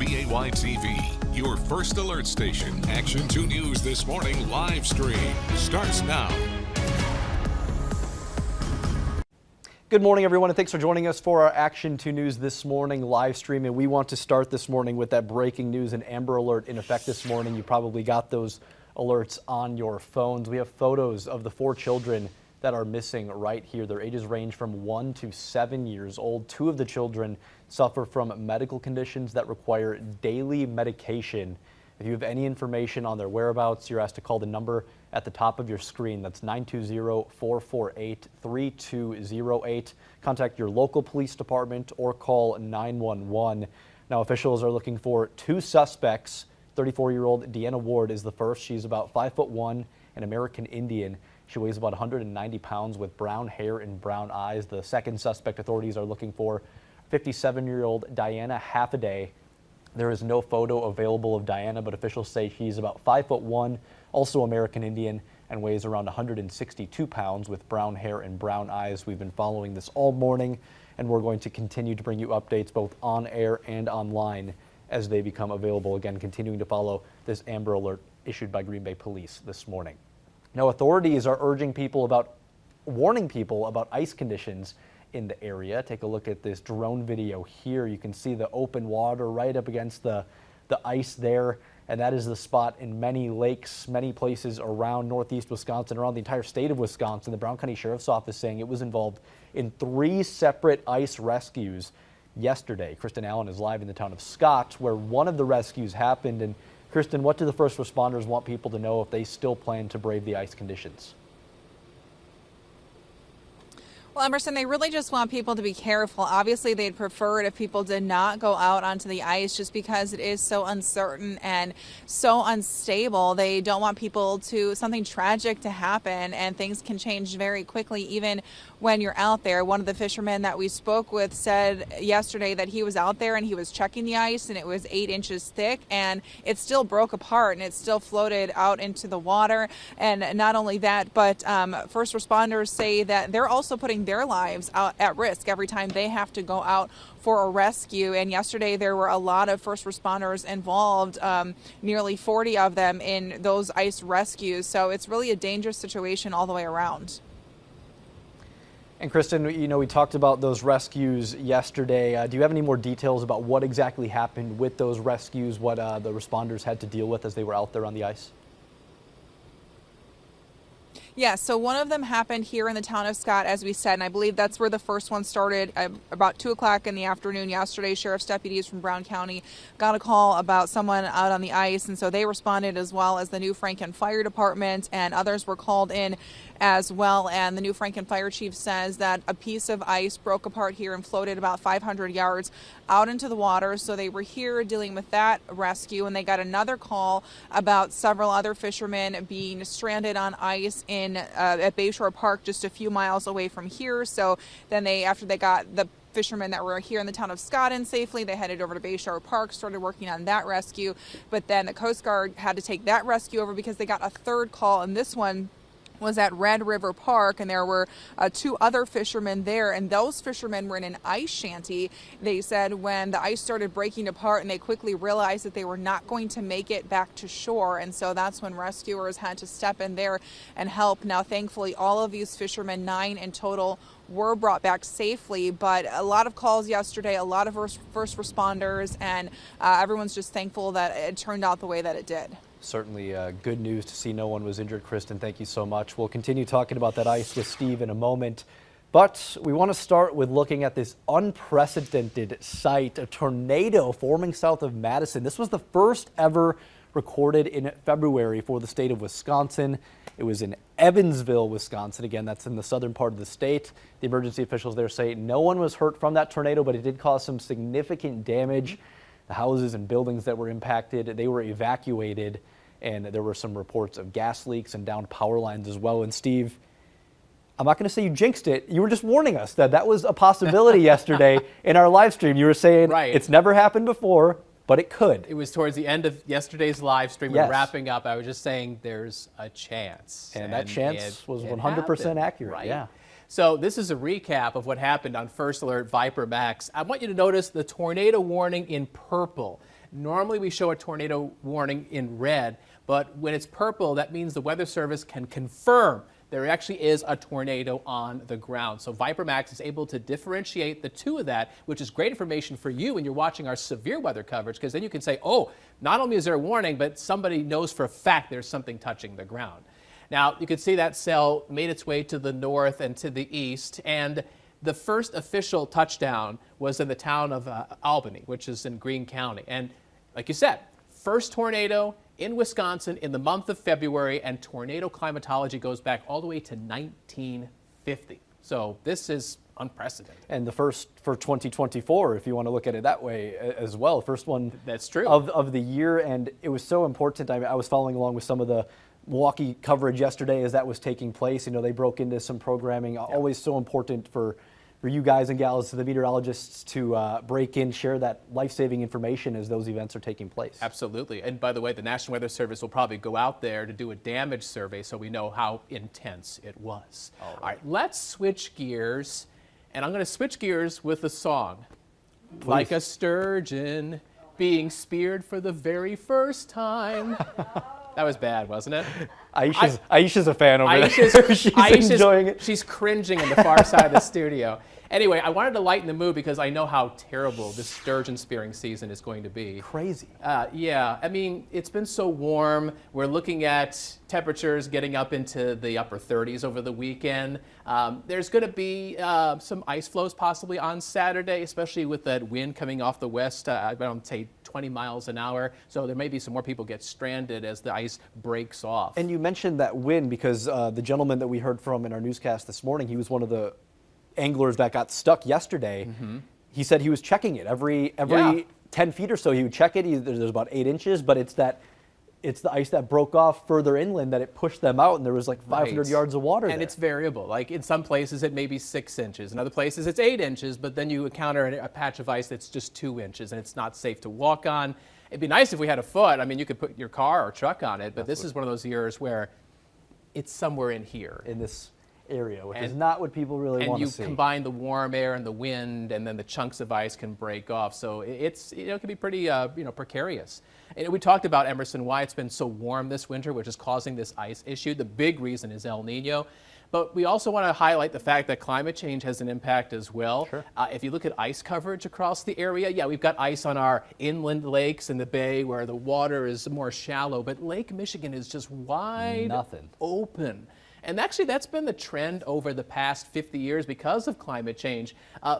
WBAY TV, your first alert station. Action 2 News This Morning live stream starts now. Good morning, everyone, and thanks for joining us for our Action 2 News This Morning live stream. And we want to start this morning with that breaking news, an Amber Alert in effect this morning. You probably got those alerts on your phones. We have photos of the 4 children that are missing right here. Their ages range from 1 to 7 years old. 2 of the children suffer from medical conditions that require daily medication. If you have any information on their whereabouts, you're asked to call the number at the top of your screen. That's 920-448-3208. Contact your local police department or call 911. Now, officials are looking for 2 suspects. 34-year-old Deanna Ward is the first. She's about 5'1", an American Indian. She weighs about 190 pounds with brown hair and brown eyes. The second suspect authorities are looking for 57-year-old Diana Halfaday. There is no photo available of Diana, but officials say she's about 5'1", also American Indian, and weighs around 162 pounds with brown hair and brown eyes. We've been following this all morning, and we're going to continue to bring you updates both on air and online as they become available. Again, continuing to follow this Amber Alert issued by Green Bay Police this morning. Now, authorities are warning people about ice conditions in the area. Take a look at this drone video here. You can see the open water right up against the ice there, and that is the spot in many lakes, many places around northeast Wisconsin, around the entire state of Wisconsin. The Brown County Sheriff's Office saying it was involved in 3 separate ice rescues yesterday. Kristen Allen is live in the town of Scott, where one of the rescues happened. And Kristen, what do the first responders want people to know if they still plan to brave the ice conditions? Well, Emerson, they really just want people to be careful. Obviously, they'd prefer it if people did not go out onto the ice just because it is so uncertain and so unstable. They don't want something tragic to happen, and things can change very quickly even when you're out there. One of the fishermen that we spoke with said yesterday that he was out there and he was checking the ice and it was 8 inches thick and it still broke apart and it still floated out into the water. And not only that, but first responders say that they're also putting their lives out at risk every time they have to go out for a rescue. And yesterday there were a lot of first responders involved, nearly 40 of them in those ice rescues. So it's really a dangerous situation all the way around. And Kristen, you know, we talked about those rescues yesterday. Do you have any more details about what exactly happened with those rescues, what the responders had to deal with as they were out there on the ice? Yeah, so one of them happened here in the town of Scott, as we said, and I believe that's where the first one started. About 2 o'clock in the afternoon yesterday, sheriff's deputies from Brown County got a call about someone out on the ice, and so they responded, as well as the New Franken Fire Department, and others were called in as well. And the New Franken Fire Chief says that a piece of ice broke apart here and floated about 500 yards out into the water. So they were here dealing with that rescue, and they got another call about several other fishermen being stranded on ice at Bayshore Park, just a few miles away from here. So then after they got the fishermen that were here in the town of Scott in safely, they headed over to Bayshore Park, started working on that rescue. But then the Coast Guard had to take that rescue over because they got a third call, and this one was at Red River Park, and there were 2 other fishermen there, and those fishermen were in an ice shanty. They said when the ice started breaking apart and they quickly realized that they were not going to make it back to shore, and so that's when rescuers had to step in there and help. Now, thankfully, all of these fishermen, 9 in total, were brought back safely, but a lot of calls yesterday, a lot of first responders, and everyone's just thankful that it turned out the way that it did. Certainly good news to see no one was injured. Kristen, thank you so much. We'll continue talking about that ice with Steve in a moment, but we want to start with looking at this unprecedented sight, a tornado forming south of Madison. This was the first ever recorded in February for the state of Wisconsin. It was in Evansville, Wisconsin. Again, that's in the southern part of the state. The emergency officials there say no one was hurt from that tornado, but it did cause some significant damage. The houses and buildings that were impacted, they were evacuated, and there were some reports of gas leaks and downed power lines as well. And Steve, I'm not going to say you jinxed it. You were just warning us that that was a possibility yesterday in our live stream. You were saying It's never happened before, but it could. It was towards the end of yesterday's live stream. Yes. And wrapping up, I was just saying there's a chance. And that chance was 100% accurate. Right? Yeah. So this is a recap of what happened on First Alert Viper Max. I want you to notice the tornado warning in purple. Normally we show a tornado warning in red, but when it's purple, that means the Weather Service can confirm there actually is a tornado on the ground. So ViperMax is able to differentiate the two of that, which is great information for you when you're watching our severe weather coverage, because then you can say, oh, not only is there a warning, but somebody knows for a fact there's something touching the ground. Now, you can see that cell made its way to the north and to the east, and the first official touchdown was in the town of Albany, which is in Greene County. And like you said, first tornado in Wisconsin in the month of February, and tornado climatology goes back all the way to 1950. So this is unprecedented. And the first for 2024, if you want to look at it that way as well. First one That's true. of the year, and it was so important. I was following along with some of the Milwaukee coverage yesterday as that was taking place. You know, they broke into some programming. Always so important for you guys and gals, the meteorologists, to break in, share that life-saving information as those events are taking place. Absolutely. And by the way, the National Weather Service will probably go out there to do a damage survey so we know how intense it was. All right, let's switch gears. And I'm going to switch gears with a song. Please. Like a sturgeon being speared for the very first time. That was bad, wasn't it? Aisha's a fan over there. She's enjoying it. She's cringing in the far side of the studio. Anyway, I wanted to lighten the mood because I know how terrible this sturgeon spearing season is going to be. Crazy. Yeah, I mean, it's been so warm. We're looking at temperatures getting up into the upper 30s over the weekend. There's going to be some ice flows possibly on Saturday, especially with that wind coming off the west, I don't say 20 miles an hour. So there may be some more people get stranded as the ice breaks off. And you mentioned that wind because the gentleman that we heard from in our newscast this morning, he was one of the anglers that got stuck yesterday. He said he was checking it every 10 feet or so. He would check it. There's about 8 inches, but it's the ice that broke off further inland that it pushed them out, and there was like 500 yards of water and there. It's variable. Like in some places it may be 6 inches, in other places it's 8 inches, but then you encounter a patch of ice that's just 2 inches and it's not safe to walk on. It'd be nice if we had a foot. I mean, you could put your car or truck on it, but this is one of those years where it's somewhere in here. In this area, which is not what people really want to see. And you combine the warm air and the wind, and then the chunks of ice can break off. So it can be pretty precarious. And we talked about, Emerson, why it's been so warm this winter, which is causing this ice issue. The big reason is El Nino. But we also want to highlight the fact that climate change has an impact as well. Sure. If you look at ice coverage across the area, we've got ice on our inland lakes in the bay where the water is more shallow, but Lake Michigan is just wide open. And actually, that's been the trend over the past 50 years because of climate change.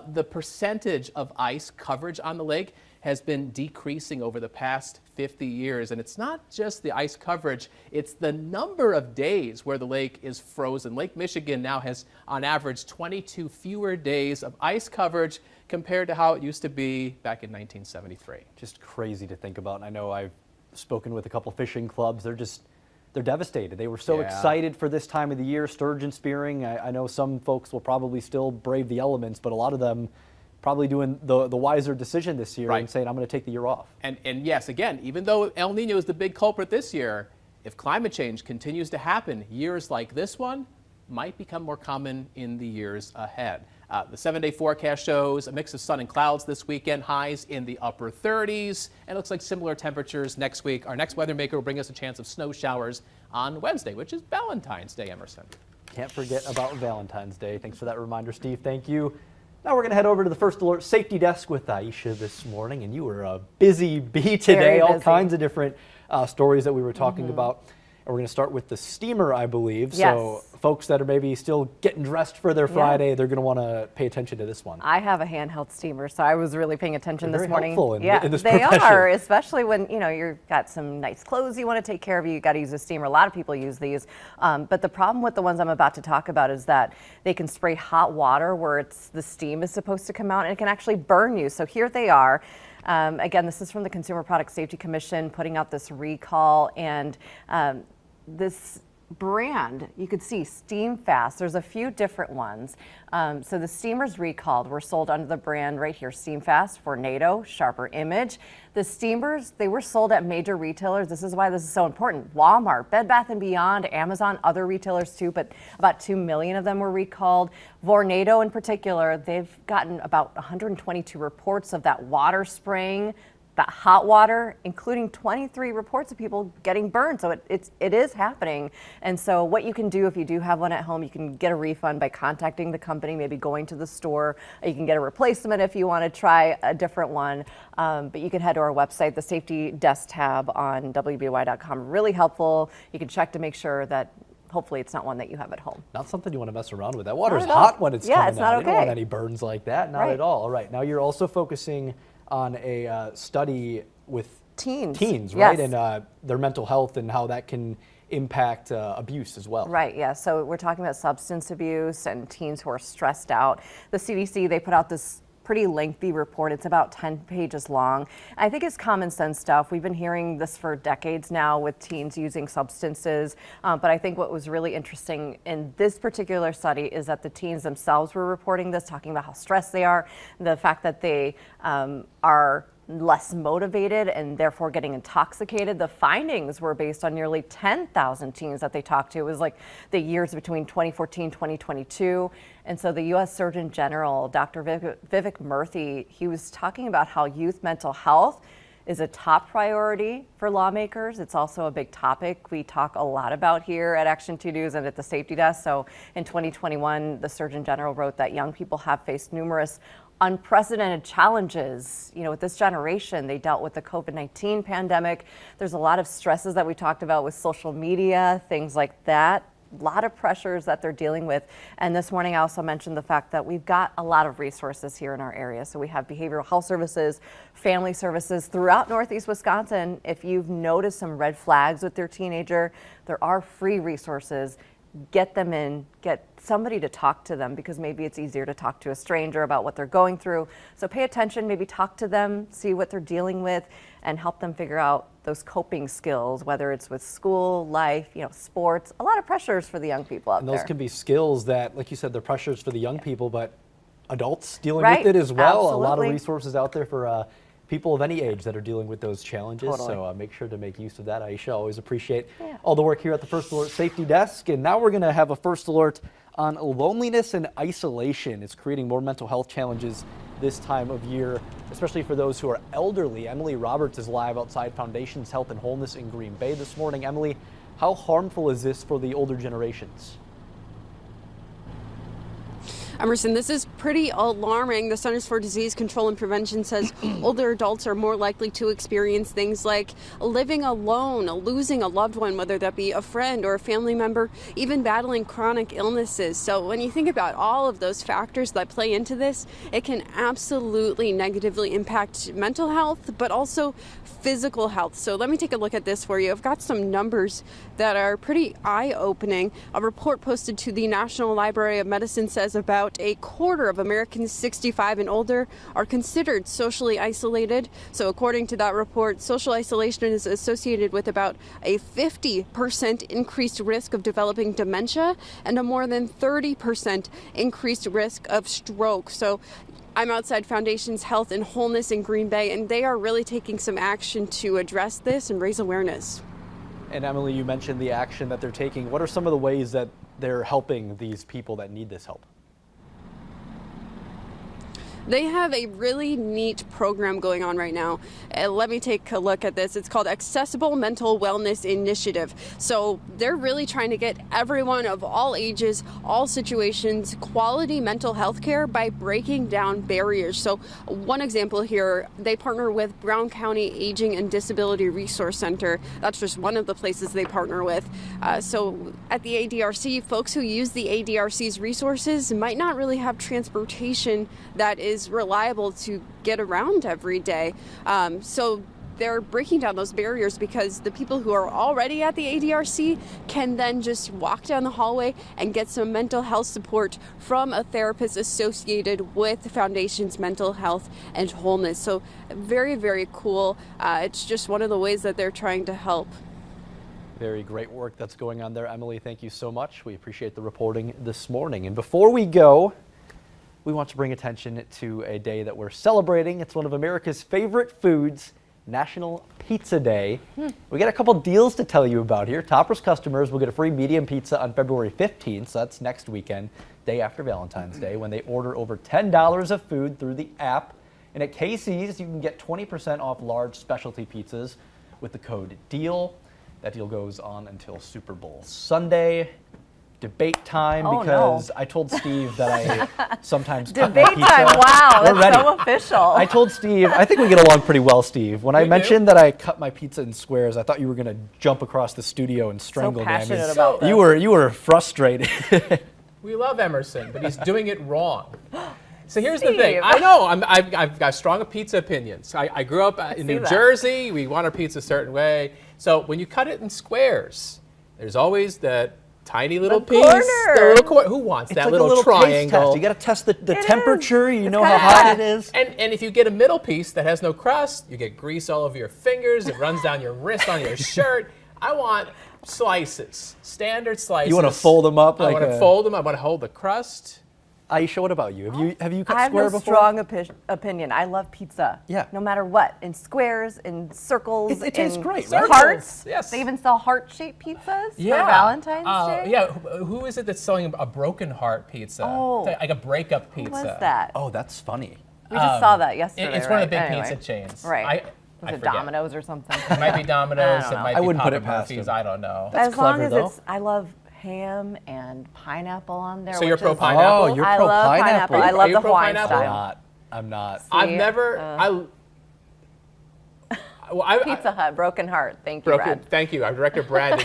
The percentage of ice coverage on the lake has been decreasing over the past 50 years. And it's not just the ice coverage, it's the number of days where the lake is frozen. Lake Michigan now has, on average, 22 fewer days of ice coverage compared to how it used to be back in 1973. Just crazy to think about. And I know I've spoken with a couple fishing clubs. They're devastated. They were so excited for this time of the year, sturgeon spearing. I know some folks will probably still brave the elements, but a lot of them probably doing the wiser decision this year and saying, I'm going to take the year off. And yes, again, even though El Nino is the big culprit this year, if climate change continues to happen, years like this one might become more common in the years ahead. The 7-day forecast shows a mix of sun and clouds this weekend, highs in the upper 30s, and it looks like similar temperatures next week. Our next weather maker will bring us a chance of snow showers on Wednesday, which is Valentine's Day, Emerson. Can't forget about Valentine's Day. Thanks for that reminder, Steve. Thank you. Now we're going to head over to the First Alert Safety Desk with Aisha this morning, and you were a busy bee today. All kinds of different stories that we were talking about. And we're going to start with the steamer, I believe. Yes. So folks that are maybe still getting dressed for their Friday, they're going to want to pay attention to this one. I have a handheld steamer, so I was really paying attention They're this very morning. helpful in this they profession. are, especially when you've got some nice clothes you want to take care of. You got to use a steamer. A lot of people use these, but the problem with the ones I'm about to talk about is that they can spray hot water where the steam is supposed to come out, and it can actually burn you. So here they are. Again, this is from the Consumer Product Safety Commission putting out this recall, and this brand, you could see Steam Fast. There's a few different ones. So the steamers recalled were sold under the brand right here, Steam Fast, for NATO, Sharper Image. The steamers, they were sold at major retailers. This is why this is so important. Walmart, Bed Bath & Beyond, Amazon, other retailers too, but about 2 million of them were recalled. Vornado in particular, they've gotten about 122 reports of that water spraying that hot water, including 23 reports of people getting burned. So it is happening. And so what you can do if you do have one at home, you can get a refund by contacting the company, maybe going to the store. You can get a replacement if you want to try a different one. But you can head to our website, the safety desk tab on WBAY.com. Really helpful. You can check to make sure that hopefully it's not one that you have at home. Not something you want to mess around with. That water is Not at all. hot when it's Yeah, coming it's not out. You don't want okay. any burns like that. Not Right. at all. All right. Now you're also focusing on a study with Teens. right? Yes. And their mental health and how that can impact abuse as well. Right, yeah. So we're talking about substance abuse and teens who are stressed out. The CDC, they put out this pretty lengthy report. It's about 10 pages long. I think it's common sense stuff. We've been hearing this for decades now with teens using substances. But I think what was really interesting in this particular study is that the teens themselves were reporting this, talking about how stressed they are, the fact that they are less motivated and therefore getting intoxicated. The findings were based on nearly 10,000 teens that they talked to. It was like the years between 2014, 2022. And so the U.S. Surgeon General, Dr. Vivek Murthy, he was talking about how youth mental health is a top priority for lawmakers. It's also a big topic we talk a lot about here at Action 2 News and at the Safety Desk. So in 2021, the Surgeon General wrote that young people have faced numerous unprecedented challenges. You know, with this generation, they dealt with the COVID-19 pandemic. There's a lot of stresses that we talked about with social media, things like that. A lot of pressures that they're dealing with. And this morning I also mentioned the fact that we've got a lot of resources here in our area. So we have behavioral health services, family services throughout Northeast Wisconsin. If you've noticed some red flags with your teenager, there are free resources. Get them in, get somebody to talk to them, because maybe it's easier to talk to a stranger about what they're going through. So pay attention, maybe talk to them, see what they're dealing with, and help them figure out those coping skills, whether it's with school, life, you know, sports, a lot of pressures for the young people out And there. those can be skills that, like you said, they're pressures for the young people, but adults dealing Right, with it as well. A lot of absolutely. resources out there for people of any age that are dealing with those challenges. Totally. So make sure to make use of that. Aisha, always appreciate all the work here at the First Alert Safety Desk. And now we're going to have a First Alert on loneliness and isolation. It's creating more mental health challenges this time of year, especially for those who are elderly. Emily Roberts is live outside Foundation's Health and Wholeness in Green Bay this morning. Emily, how harmful is this for the older generations? Emerson, this is pretty alarming. The Centers for Disease Control and Prevention says older adults are more likely to experience things like living alone, losing a loved one, whether that be a friend or a family member, even battling chronic illnesses. So when you think about all of those factors that play into this, it can absolutely negatively impact mental health, but also physical health. So let me take a look at this for you. I've got some numbers that are pretty eye-opening. A report posted to the National Library of Medicine says about a quarter of Americans 65 and older are considered socially isolated. So according to that report, social isolation is associated with about a 50% increased risk of developing dementia and a more than 30% increased risk of stroke. So I'm outside Foundation's Health and Wholeness in Green Bay, and they are really taking some action to address this and raise awareness. And Emily, you mentioned the action that they're taking. What are some of the ways that they're helping these people that need this help? They have a really neat program going on right now. Let me take a look at this. It's called Accessible Mental Wellness Initiative. So they're really trying to get everyone of all ages, all situations, quality mental health care by breaking down barriers. So one example here, they partner with Brown County Aging and Disability Resource Center. That's just one of the places they partner with. So at the ADRC, folks who use the ADRC's resources might not really have transportation that is reliable to get around every day. So they're breaking down those barriers because the people who are already at the ADRC can then just walk down the hallway and get some mental health support from a therapist associated with the Foundation's Mental Health and Wholeness. So very, very cool. It's just one of the ways that they're trying to help. Very great work that's going on there, Emily. Thank you so much. We appreciate the reporting this morning. And before we go, we want to bring attention to a day that we're celebrating. It's one of America's favorite foods, National Pizza Day. We got a couple deals to tell you about here. Toppers customers will get a free medium pizza on February 15th, so that's next weekend, day after Valentine's Day, when they order over $10 of food through the app. And at Casey's, you can get 20% off large specialty pizzas with the code DEAL. That deal goes on until Super Bowl Sunday. Debate time, Oh, because no. I told Steve that I sometimes cut my Debate pizza. time. Wow, We're that's ready. so official. I told Steve, I think we get along pretty well, Steve. When I do. mentioned that I cut my pizza in squares, I thought you were going to jump across the studio and strangle me. I mean, passionate about you were frustrated. We love Emerson, but he's doing it wrong. So here's the Steve. thing. I know I've got strong pizza opinions. I grew up in New that. Jersey. We want our pizza a certain way. So when you cut it in squares, there's always that tiny little The piece. corner. The little corner. Who wants It's that like little, a little taste triangle? test. You got to test the It temperature. is. You It's know how kinda hot hot. it is. And if you get a middle piece that has no crust, you get grease all over your fingers. It runs down your wrist on your shirt. I want slices, standard slices. You want to fold them up I like want to fold them. I want to hold the crust. Aisha, what about you? Have you cut I have square no before? strong opinion. I love pizza. Yeah. No matter what, in squares, in circles, It tastes in great, right? hearts. Circles, yes. They even sell heart-shaped pizzas for Valentine's Day. Yeah, who is it that's selling a broken heart pizza? Oh. Like a breakup pizza. What was that? Oh, that's funny. We just saw that yesterday. It's one of the big right? Anyway. pizza chains. Right. I Was it forget. Domino's or something? It might be Domino's. I don't It know. might I be wouldn't put Papa it past Murphy's. them. I don't know. That's As long clever, as though. it's, I love ham and pineapple on there. So you're which pro is- pineapple? Oh, you're I pro love pineapple. I Are love you the pro Hawaiian pineapple? style. I'm not. I've See? never. I Pizza Hut, broken heart. Thank you, broken. Brad. Thank you. Our director Brad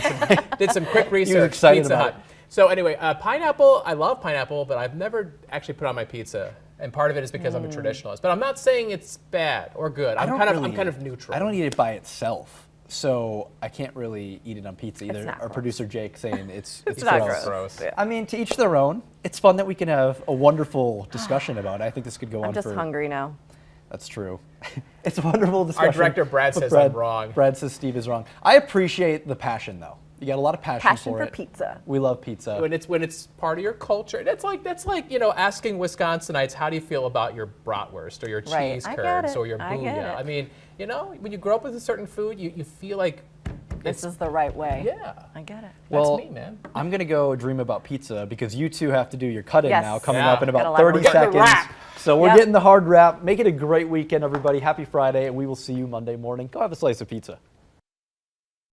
did some quick research. excited Pizza about Hut. So anyway, pineapple. I love pineapple, but I've never actually put on my pizza. And part of it is because I'm a traditionalist. But I'm not saying it's bad or good. I'm kind of neutral. I don't eat it by itself, so I can't really eat it on pizza either. not Our gross. producer Jake saying it's not gross. gross. Gross. I mean, to each their own. It's fun that we can have a wonderful discussion about it. I think this could go on I'm just for. hungry now. That's true. It's a wonderful discussion. director, Brad, But says I'm wrong. Brad says Steve is wrong. I appreciate the passion, though. You got a lot of passion Passion for it. pizza. We love pizza. when it's part of your culture. That's like asking Wisconsinites, how do you feel about your bratwurst or your Right. cheese I curds get or it. your I get booyah? it. I mean, when you grow up with a certain food, you feel like This is the right way. yeah. I get it. That's well, me, man. I'm gonna go dream about pizza because you two have to do your cut-in Yes. now, coming Yeah. up in Got a about lot of 30 work. We're getting the seconds. wrap. So we're Yep. getting the hard wrap. Make it a great weekend, everybody. Happy Friday, and we will see you Monday morning. Go have a slice of pizza.